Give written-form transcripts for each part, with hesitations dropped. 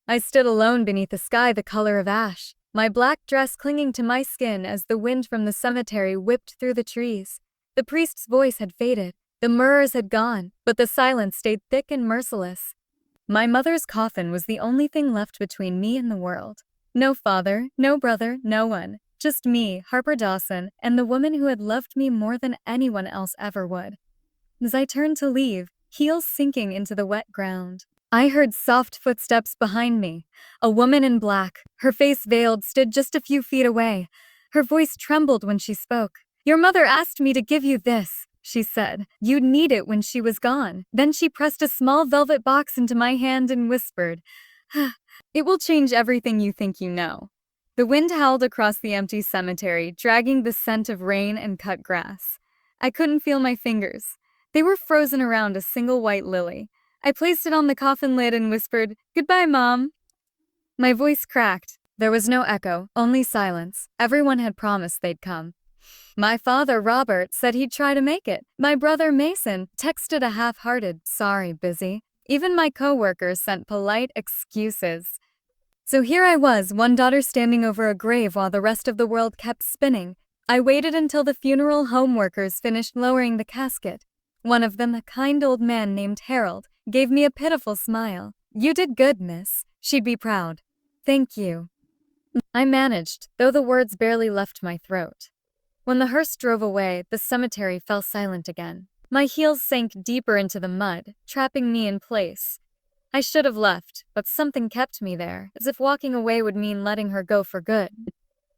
I stood alone beneath a sky the color of ash, my black dress clinging to my skin as the wind from the cemetery whipped through the trees. The priest's voice had faded, the mirrors had gone, but the silence stayed thick and merciless. My mother's coffin was the only thing left between me and the world. No father, no brother, no one. Just me, Harper Dawson, and the woman who had loved me more than anyone else ever would. As I turned to leave, heels sinking into the wet ground, I heard soft footsteps behind me. A woman in black, her face veiled, stood just a few feet away. Her voice trembled when she spoke. "Your mother asked me to give you this," she said. "You'd need it when she was gone." Then she pressed a small velvet box into my hand and whispered, "It will change everything you think you know." The wind howled across the empty cemetery, dragging the scent of rain and cut grass. I couldn't feel my fingers. They were frozen around a single white lily. I placed it on the coffin lid and whispered, "Goodbye, Mom." My voice cracked. There was no echo, only silence. Everyone had promised they'd come. My father, Robert, said he'd try to make it. My brother, Mason, texted a half-hearted, "Sorry, busy." Even my co-workers sent polite excuses. So here I was, one daughter standing over a grave while the rest of the world kept spinning. I waited until the funeral home workers finished lowering the casket. One of them, a kind old man named Harold, gave me a pitiful smile. "You did good, miss. She'd be proud." "Thank you." I managed, though the words barely left my throat. When the hearse drove away, the cemetery fell silent again. My heels sank deeper into the mud, trapping me in place. I should have left, but something kept me there, as if walking away would mean letting her go for good.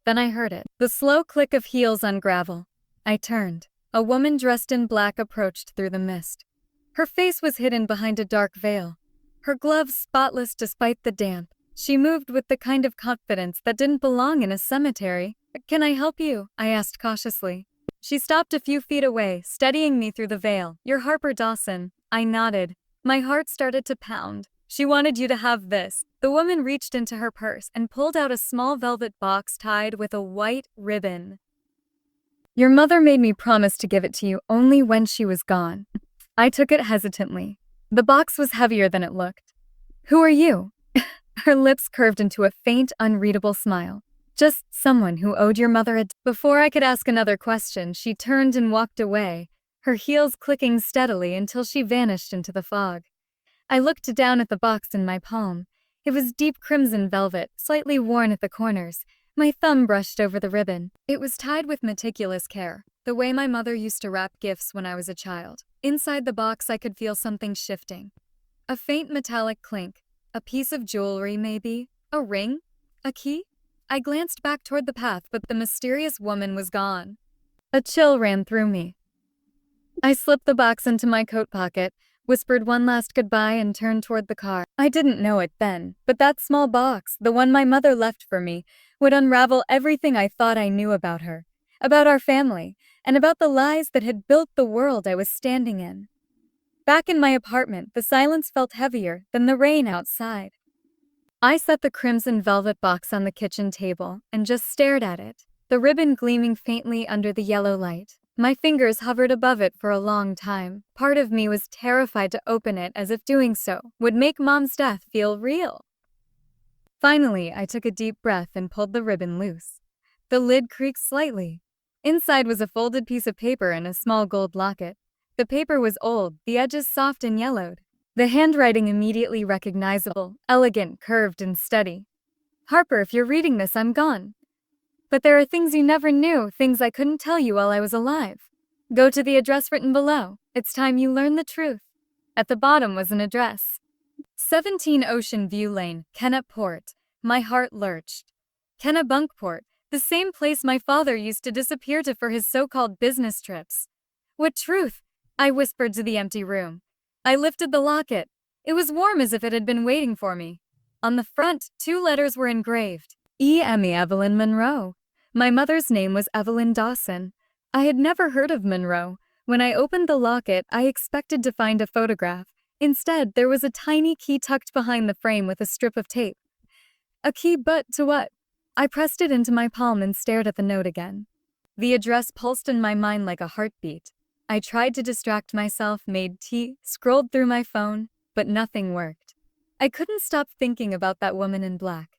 Then I heard it, the slow click of heels on gravel. I turned. A woman dressed in black approached through the mist. Her face was hidden behind a dark veil, her gloves spotless despite the damp. She moved with the kind of confidence that didn't belong in a cemetery. "Can I help you?" I asked cautiously. She stopped a few feet away, steadying me through the veil. "You're Harper Dawson." I nodded. My heart started to pound. "She wanted you to have this." The woman reached into her purse and pulled out a small velvet box tied with a white ribbon. "Your mother made me promise to give it to you only when she was gone." I took it hesitantly. The box was heavier than it looked. "Who are you?" Her lips curved into a faint, unreadable smile. "Just someone who owed your mother a..." Before I could ask another question, she turned and walked away, her heels clicking steadily until she vanished into the fog. I looked down at the box in my palm. It was deep crimson velvet, slightly worn at the corners. My thumb brushed over the ribbon. It was tied with meticulous care, the way my mother used to wrap gifts when I was a child. Inside the box, I could feel something shifting. A faint metallic clink. A piece of jewelry, maybe? A ring? A key? I glanced back toward the path, but the mysterious woman was gone. A chill ran through me. I slipped the box into my coat pocket, whispered one last goodbye, and turned toward the car. I didn't know it then, but that small box, the one my mother left for me, would unravel everything I thought I knew about her, about our family, and about the lies that had built the world I was standing in. Back in my apartment, the silence felt heavier than the rain outside. I set the crimson velvet box on the kitchen table and just stared at it, the ribbon gleaming faintly under the yellow light. My fingers hovered above it for a long time. Part of me was terrified to open it, as if doing so would make Mom's death feel real. Finally, I took a deep breath and pulled the ribbon loose. The lid creaked slightly. Inside was a folded piece of paper and a small gold locket. The paper was old, the edges soft and yellowed. The handwriting immediately recognizable, elegant, curved, and steady. "Harper, if you're reading this, I'm gone. But there are things you never knew, things I couldn't tell you while I was alive. Go to the address written below. It's time you learn the truth." At the bottom was an address. 17 Ocean View Lane, Kennetport. My heart lurched. Kennebunkport, the same place my father used to disappear to for his so-called business trips. "What truth?" I whispered to the empty room. I lifted the locket. It was warm, as if it had been waiting for me. On the front, 2 letters were engraved. E.M.E. Evelyn Monroe. My mother's name was Evelyn Dawson. I had never heard of Monroe. When I opened the locket, I expected to find a photograph. Instead, there was a tiny key tucked behind the frame with a strip of tape. A key, but to what? I pressed it into my palm and stared at the note again. The address pulsed in my mind like a heartbeat. I tried to distract myself, made tea, scrolled through my phone, but nothing worked. I couldn't stop thinking about that woman in black.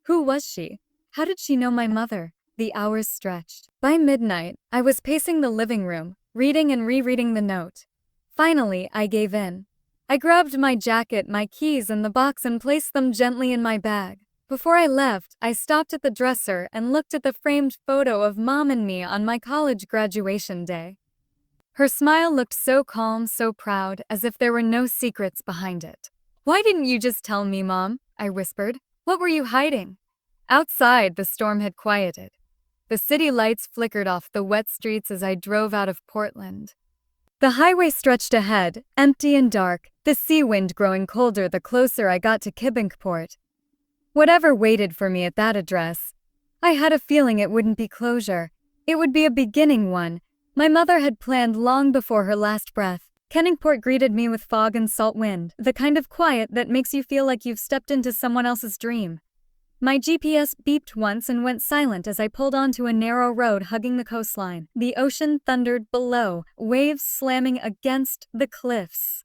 Who was she? How did she know my mother? The hours stretched. By midnight, I was pacing the living room, reading and rereading the note. Finally, I gave in. I grabbed my jacket, my keys, and the box and placed them gently in my bag. Before I left, I stopped at the dresser and looked at the framed photo of Mom and me on my college graduation day. Her smile looked so calm, so proud, as if there were no secrets behind it. "Why didn't you just tell me, Mom?" I whispered. "What were you hiding?" Outside, the storm had quieted. The city lights flickered off the wet streets as I drove out of Portland. The highway stretched ahead, empty and dark, the sea wind growing colder the closer I got to Kibinkport. Whatever waited for me at that address, I had a feeling it wouldn't be closure. It would be a beginning one. My mother had planned long before her last breath. Kenningport greeted me with fog and salt wind, the kind of quiet that makes you feel like you've stepped into someone else's dream. My GPS beeped once and went silent as I pulled onto a narrow road hugging the coastline. The ocean thundered below, waves slamming against the cliffs.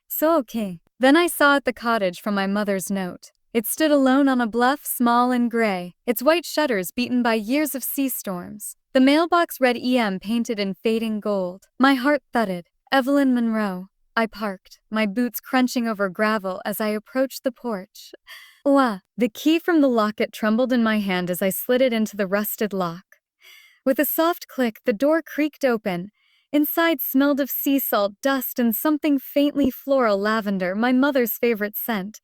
So okay. Then I saw at the cottage from my mother's note. It stood alone on a bluff, small and gray, its white shutters beaten by years of sea storms. The mailbox read EM painted in fading gold. My heart thudded. Evelyn Monroe. I parked, my boots crunching over gravel as I approached the porch. Wah! The key from the locket trembled in my hand as I slid it into the rusted lock. With a soft click, the door creaked open. Inside smelled of sea salt, dust, and something faintly floral lavender, my mother's favorite scent.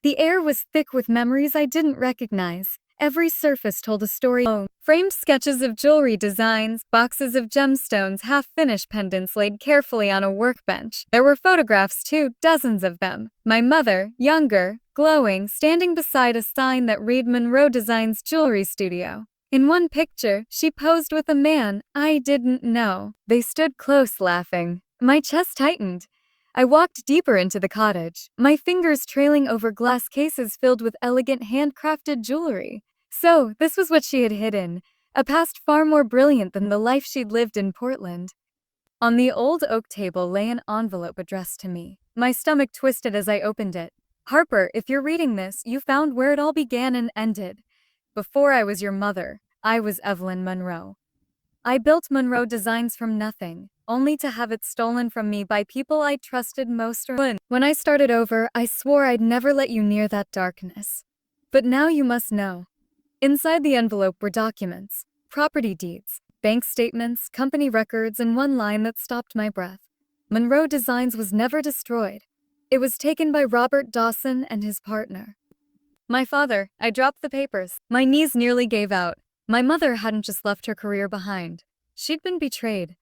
The air was thick with memories I didn't recognize. Every surface told a story. Framed sketches of jewelry designs, boxes of gemstones, half-finished pendants laid carefully on a workbench. There were photographs too, dozens of them. My mother, younger, glowing, standing beside a sign that read Monroe Designs Jewelry Studio. In one picture, she posed with a man I didn't know. They stood close, laughing. My chest tightened. I walked deeper into the cottage, my fingers trailing over glass cases filled with elegant handcrafted jewelry. So, this was what she had hidden, a past far more brilliant than the life she'd lived in Portland. On the old oak table lay an envelope addressed to me. My stomach twisted as I opened it. "Harper, if you're reading this, you found where it all began and ended. Before I was your mother, I was Evelyn Monroe. I built Monroe Designs from nothing, only to have it stolen from me by people I trusted most. When I started over, I swore I'd never let you near that darkness. But now you must know." Inside the envelope were documents, property deeds, bank statements, company records, and one line that stopped my breath. Monroe Designs was never destroyed. It was taken by Robert Dawson and his partner. My father. I dropped the papers. My knees nearly gave out. My mother hadn't just left her career behind. She'd been betrayed.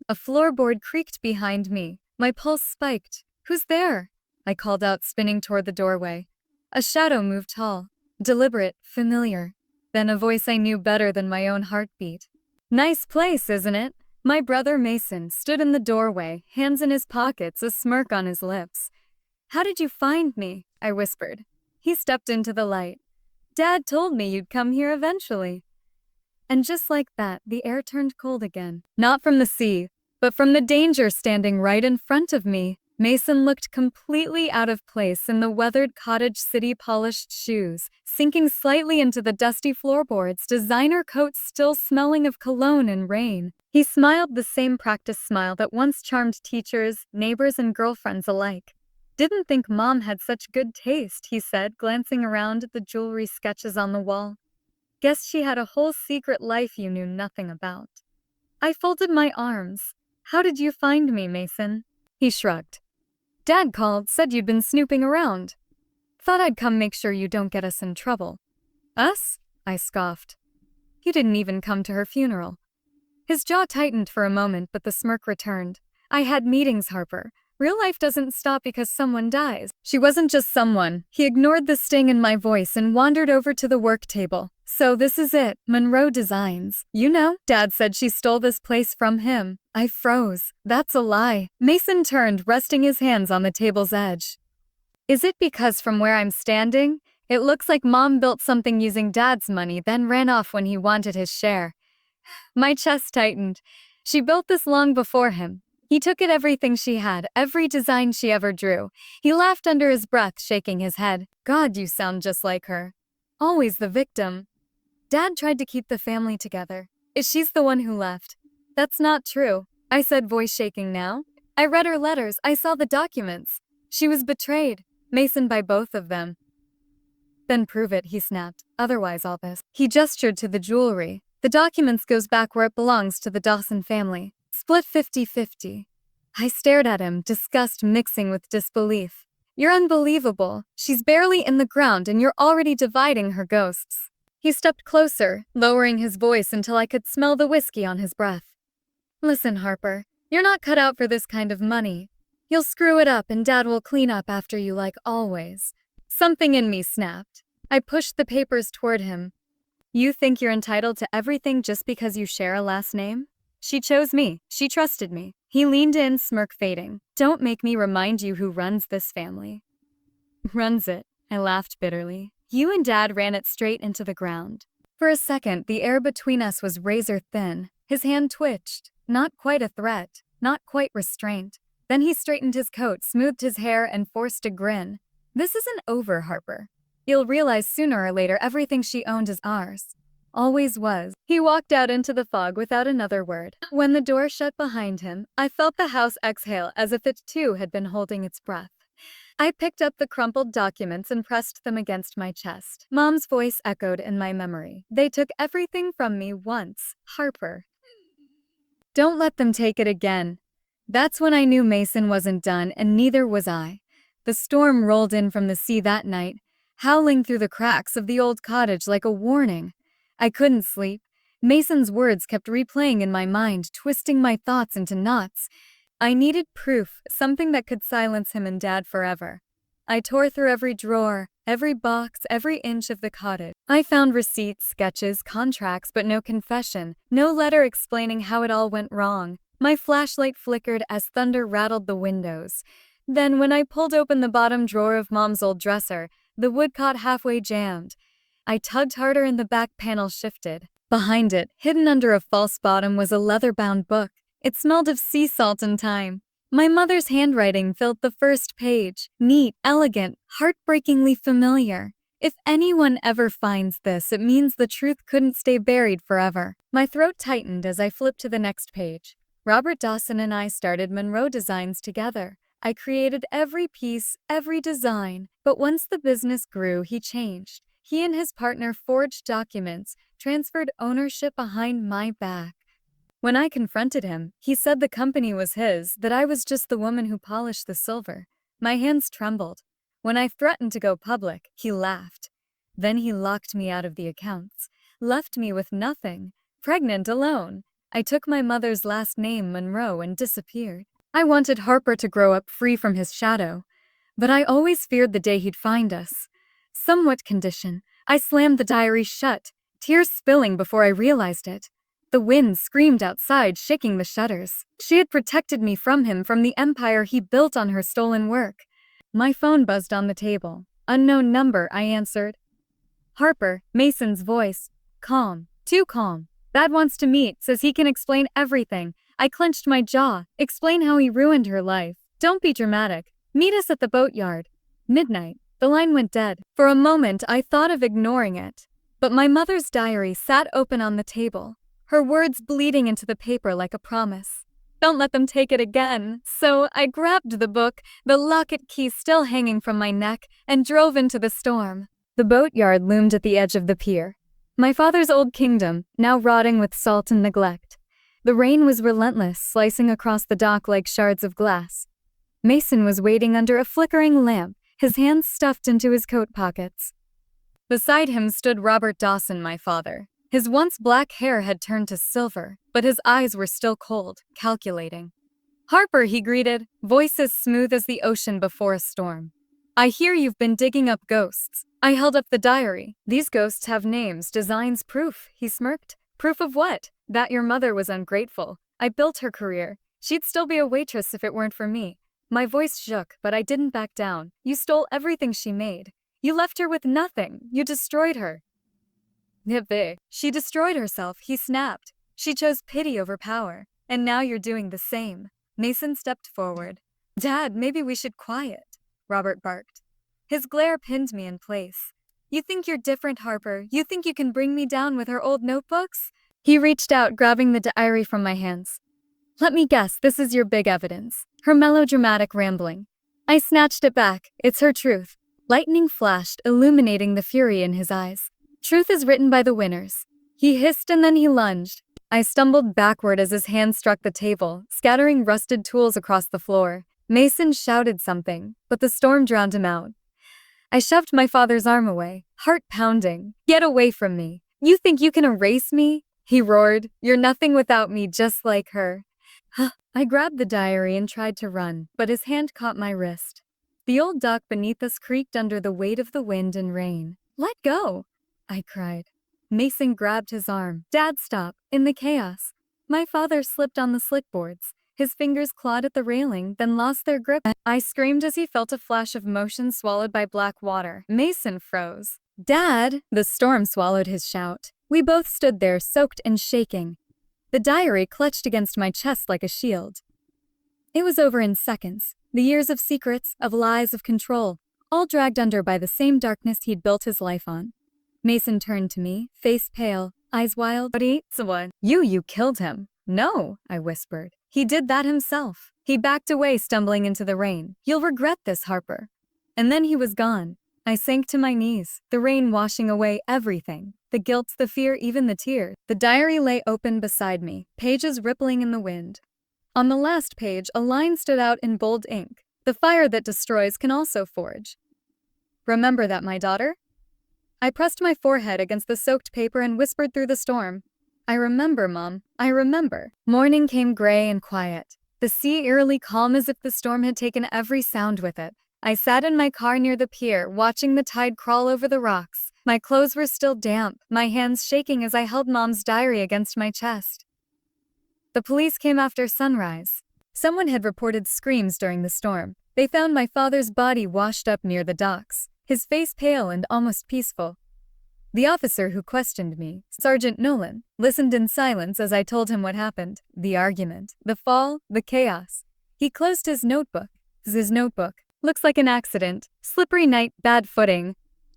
A floorboard creaked behind me. My pulse spiked. "Who's there?" I called out, spinning toward the doorway. A shadow moved tall, deliberate, familiar. Then a voice I knew better than my own heartbeat. "Nice place, isn't it?" My brother Mason stood in the doorway, hands in his pockets, a smirk on his lips. "How did you find me?" I whispered. He stepped into the light. "Dad told me you'd come here eventually." And just like that, the air turned cold again. Not from the sea, but from the danger standing right in front of me. Mason looked completely out of place in the weathered cottage city polished shoes, sinking slightly into the dusty floorboards, designer coats still smelling of cologne and rain. He smiled the same practice smile that once charmed teachers, neighbors, and girlfriends alike. "Didn't think Mom had such good taste," he said, glancing around at the jewelry sketches on the wall. "Guess she had a whole secret life you knew nothing about." I folded my arms. "How did you find me, Mason?" He shrugged. "Dad called, said you'd been snooping around. Thought I'd come make sure you don't get us in trouble." "Us?" I scoffed. "You didn't even come to her funeral." His jaw tightened for a moment, but the smirk returned. "I had meetings, Harper. Real life doesn't stop because someone dies." She wasn't just someone. He ignored the sting in my voice and wandered over to the work table. "So this is it, Monroe Designs. You know, Dad said she stole this place from him." I froze. "That's a lie." Mason turned, resting his hands on the table's edge. "Is it because from where I'm standing, it looks like Mom built something using Dad's money, then ran off when he wanted his share?" My chest tightened. She built this long before him. He took it everything she had, every design she ever drew. He laughed under his breath, shaking his head. God, you sound just like her. Always the victim. Dad tried to keep the family together. She's the one who left. That's not true, I said, voice shaking now. I read her letters, I saw the documents. She was betrayed, Mason, by both of them. Then prove it, he snapped. Otherwise all this. He gestured to the jewelry. The documents goes back where it belongs, to the Dawson family. Split 50-50. I stared at him, disgust mixing with disbelief. You're unbelievable. She's barely in the ground and you're already dividing her ghosts. He stepped closer, lowering his voice until I could smell the whiskey on his breath. Listen, Harper, you're not cut out for this kind of money. You'll screw it up and Dad will clean up after you like always. Something in me snapped. I pushed the papers toward him. You think you're entitled to everything just because you share a last name? She chose me. She trusted me. He leaned in, smirk fading. Don't make me remind you who runs this family. Runs it, I laughed bitterly. You and Dad ran it straight into the ground. For a second, the air between us was razor thin. His hand twitched. Not quite a threat, not quite restraint. Then he straightened his coat, smoothed his hair, and forced a grin. This isn't over, Harper. You'll realize sooner or later everything she owned is ours. Always was. He walked out into the fog without another word. When the door shut behind him, I felt the house exhale as if it too had been holding its breath. I picked up the crumpled documents and pressed them against my chest. Mom's voice echoed in my memory. They took everything from me once, Harper. Don't let them take it again. That's when I knew Mason wasn't done, and neither was I. The storm rolled in from the sea that night, howling through the cracks of the old cottage like a warning. I couldn't sleep. Mason's words kept replaying in my mind, twisting my thoughts into knots. I needed proof, something that could silence him and Dad forever. I tore through every drawer, every box, every inch of the cottage. I found receipts, sketches, contracts, but no confession, no letter explaining how it all went wrong. My flashlight flickered as thunder rattled the windows. Then, when I pulled open the bottom drawer of Mom's old dresser, the woodcot halfway jammed. I tugged harder and the back panel shifted. Behind it, hidden under a false bottom, was a leather-bound book. It smelled of sea salt and thyme. My mother's handwriting filled the first page. Neat, elegant, heartbreakingly familiar. If anyone ever finds this, it means the truth couldn't stay buried forever. My throat tightened as I flipped to the next page. Robert Dawson and I started Monroe Designs together. I created every piece, every design. But once the business grew, he changed. He and his partner forged documents, transferred ownership behind my back. When I confronted him, he said the company was his, that I was just the woman who polished the silver. My hands trembled. When I threatened to go public, he laughed. Then he locked me out of the accounts, left me with nothing, pregnant alone. I took my mother's last name, Monroe, and disappeared. I wanted Harper to grow up free from his shadow, but I always feared the day he'd find us. Somewhat conditioned, I slammed the diary shut, tears spilling before I realized it. The wind screamed outside, shaking the shutters. She had protected me from him, from the empire he built on her stolen work. My phone buzzed on the table. Unknown number, I answered. Harper, Mason's voice. Calm, too calm. Dad wants to meet, says he can explain everything. I clenched my jaw. Explain how he ruined her life. Don't be dramatic. Meet us at the boatyard. Midnight. The line went dead. For a moment, I thought of ignoring it. But my mother's diary sat open on the table, her words bleeding into the paper like a promise. Don't let them take it again. So I grabbed the book, the locket key still hanging from my neck, and drove into the storm. The boatyard loomed at the edge of the pier. My father's old kingdom, now rotting with salt and neglect. The rain was relentless, slicing across the dock like shards of glass. Mason was waiting under a flickering lamp, his hands stuffed into his coat pockets. Beside him stood Robert Dawson, my father. His once black hair had turned to silver, but his eyes were still cold, calculating. Harper, he greeted, voice as smooth as the ocean before a storm. I hear you've been digging up ghosts. I held up the diary. These ghosts have names, designs, proof, he smirked. Proof of what? That your mother was ungrateful. I built her career. She'd still be a waitress if it weren't for me. My voice shook, but I didn't back down. You stole everything she made. You left her with nothing. You destroyed her. She destroyed herself, he snapped. She chose pity over power, and now you're doing the same. Mason stepped forward. Dad, maybe we should quiet, Robert barked. His glare pinned me in place. You think you're different, Harper? You think you can bring me down with her old notebooks? He reached out, grabbing the diary from my hands. Let me guess, this is your big evidence. Her melodramatic rambling. I snatched it back. It's her truth. Lightning flashed, illuminating the fury in his eyes. Truth is written by the winners. He hissed and then he lunged. I stumbled backward as his hand struck the table, scattering rusted tools across the floor. Mason shouted something, but the storm drowned him out. I shoved my father's arm away, heart pounding. Get away from me. You think you can erase me? He roared. You're nothing without me, just like her. I grabbed the diary and tried to run, but his hand caught my wrist. The old dock beneath us creaked under the weight of the wind and rain. Let go, I cried. Mason grabbed his arm. Dad, stop. In the chaos. My father slipped on the slickboards. His fingers clawed at the railing, then lost their grip. I screamed as he felt a flash of motion swallowed by black water. Mason froze. Dad! The storm swallowed his shout. We both stood there, soaked and shaking. The diary clutched against my chest like a shield. It was over in seconds. The years of secrets, of lies, of control, all dragged under by the same darkness he'd built his life on. Mason turned to me, face pale, eyes wild. What? You killed him. No, I whispered. He did that himself. He backed away, stumbling into the rain. You'll regret this, Harper. And then he was gone. I sank to my knees, the rain washing away everything. The guilt, the fear, even the tears. The diary lay open beside me, pages rippling in the wind. On the last page, a line stood out in bold ink. The fire that destroys can also forge. Remember that, my daughter? I pressed my forehead against the soaked paper and whispered through the storm. I remember, Mom. I remember. Morning came gray and quiet. The sea eerily calm as if the storm had taken every sound with it. I sat in my car near the pier, watching the tide crawl over the rocks. My clothes were still damp, my hands shaking as I held Mom's diary against my chest. The police came after sunrise. Someone had reported screams during the storm. They found my father's body washed up near the docks, his face pale and almost peaceful. The officer who questioned me, Sergeant Nolan, listened in silence as I told him what happened. The argument, the fall, the chaos. He closed his notebook. Looks like an accident. Slippery night, bad footing.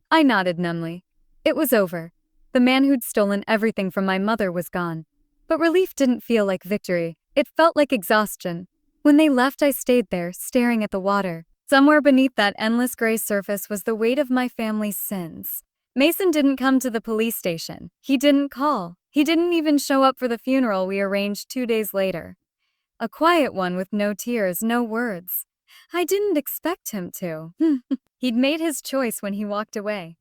I nodded numbly. It was over. The man who'd stolen everything from my mother was gone. But relief didn't feel like victory. It felt like exhaustion. When they left, I stayed there, staring at the water. Somewhere beneath that endless gray surface was the weight of my family's sins. Mason didn't come to the police station. He didn't call. He didn't even show up for the funeral we arranged 2 days later. A quiet one with no tears, no words. I didn't expect him to. He'd made his choice when he walked away.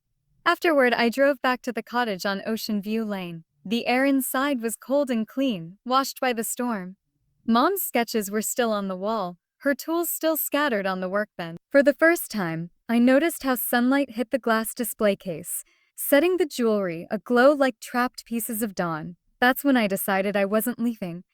Afterward, I drove back to the cottage on Ocean View Lane. The air inside was cold and clean, washed by the storm. Mom's sketches were still on the wall, her tools still scattered on the workbench. For the first time, I noticed how sunlight hit the glass display case, setting the jewelry aglow like trapped pieces of dawn. That's when I decided I wasn't leaving.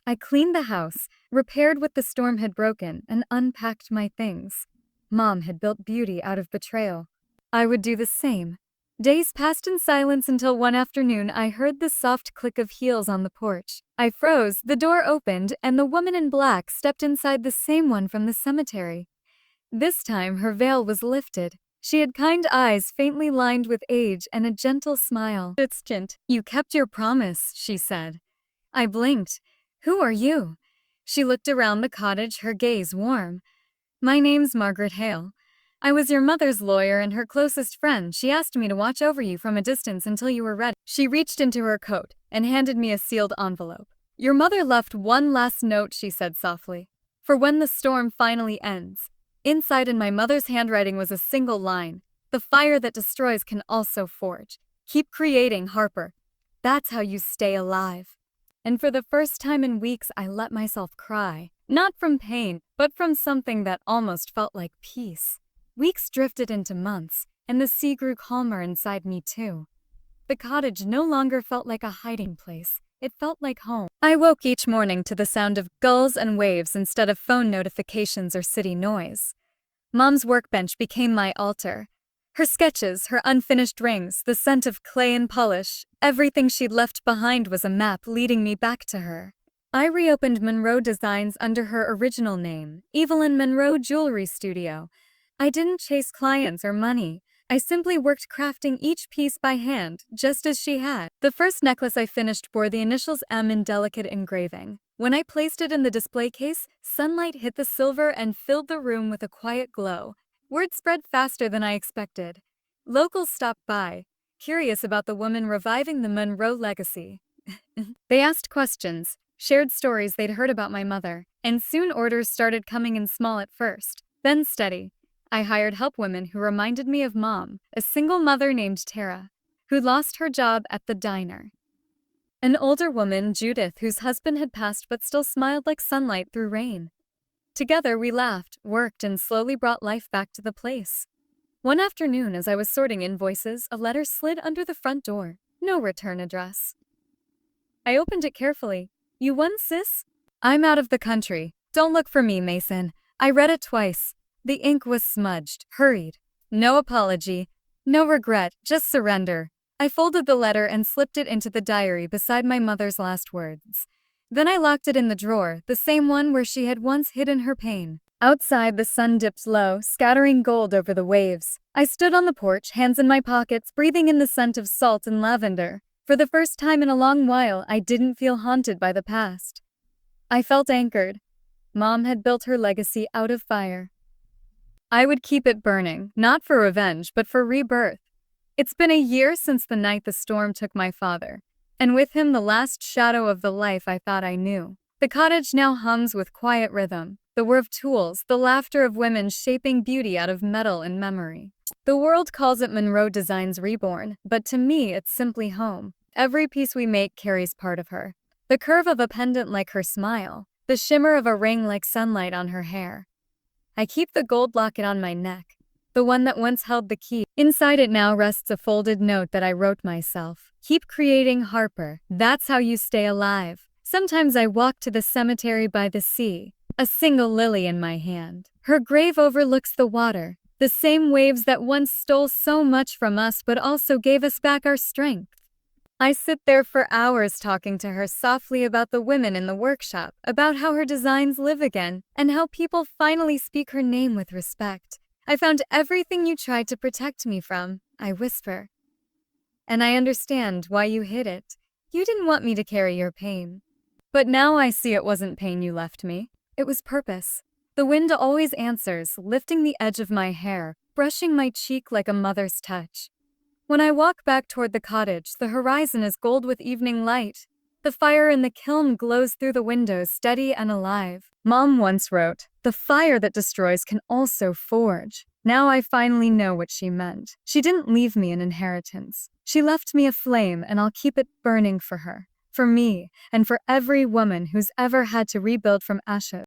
I cleaned the house, repaired what the storm had broken, and unpacked my things. Mom had built beauty out of betrayal. I would do the same. Days passed in silence until one afternoon I heard the soft click of heels on the porch. I froze, the door opened, and the woman in black stepped inside, the same one from the cemetery. This time her veil was lifted. She had kind eyes faintly lined with age and a gentle smile. You kept your promise, she said. I blinked. Who are you? She looked around the cottage, her gaze warm. My name's Margaret Hale. I was your mother's lawyer and her closest friend. She asked me to watch over you from a distance until you were ready. She reached into her coat and handed me a sealed envelope. Your mother left one last note, she said softly, for when the storm finally ends. Inside in my mother's handwriting was a single line. The fire that destroys can also forge. Keep creating, Harper. That's how you stay alive. And for the first time in weeks, I let myself cry. Not from pain, but from something that almost felt like peace. Weeks drifted into months, and the sea grew calmer inside me too. The cottage no longer felt like a hiding place. It felt like home. I woke each morning to the sound of gulls and waves instead of phone notifications or city noise. Mom's workbench became my altar. Her sketches, her unfinished rings, the scent of clay and polish, everything she'd left behind was a map leading me back to her. I reopened Monroe Designs under her original name, Evelyn Monroe Jewelry Studio. I didn't chase clients or money. I simply worked crafting each piece by hand, just as she had. The first necklace I finished bore the initials M in delicate engraving. When I placed it in the display case, sunlight hit the silver and filled the room with a quiet glow. Word spread faster than I expected. Locals stopped by, curious about the woman reviving the Monroe legacy. They asked questions, shared stories they'd heard about my mother, and soon orders started coming in small at first, then steady. I hired help women who reminded me of Mom, a single mother named Tara, who lost her job at the diner. An older woman, Judith, whose husband had passed but still smiled like sunlight through rain. Together we laughed, worked, and slowly brought life back to the place. One afternoon, as I was sorting invoices, a letter slid under the front door. No return address. I opened it carefully. "You won, sis? I'm out of the country. Don't look for me, Mason." I read it twice. The ink was smudged, hurried. No apology, no regret, just surrender. I folded the letter and slipped it into the diary beside my mother's last words. Then I locked it in the drawer, the same one where she had once hidden her pain. Outside, the sun dipped low, scattering gold over the waves. I stood on the porch, hands in my pockets, breathing in the scent of salt and lavender. For the first time in a long while, I didn't feel haunted by the past. I felt anchored. Mom had built her legacy out of fire. I would keep it burning, not for revenge, but for rebirth. It's been a year since the night the storm took my father, and with him the last shadow of the life I thought I knew. The cottage now hums with quiet rhythm, the whir of tools, the laughter of women shaping beauty out of metal and memory. The world calls it Monroe Designs Reborn, but to me it's simply home. Every piece we make carries part of her. The curve of a pendant like her smile, the shimmer of a ring like sunlight on her hair. I keep the gold locket on my neck, the one that once held the key. Inside it now rests a folded note that I wrote myself. "Keep creating, Harper. That's how you stay alive." Sometimes I walk to the cemetery by the sea, a single lily in my hand. Her grave overlooks the water, the same waves that once stole so much from us but also gave us back our strength. I sit there for hours talking to her softly about the women in the workshop, about how her designs live again, and how people finally speak her name with respect. "I found everything you tried to protect me from," I whisper. "And I understand why you hid it. You didn't want me to carry your pain. But now I see it wasn't pain you left me. It was purpose." The wind always answers, lifting the edge of my hair, brushing my cheek like a mother's touch. When I walk back toward the cottage, the horizon is gold with evening light. The fire in the kiln glows through the windows, steady and alive. Mom once wrote, "The fire that destroys can also forge." Now I finally know what she meant. She didn't leave me an inheritance. She left me a flame, and I'll keep it burning for her, for me, and for every woman who's ever had to rebuild from ashes.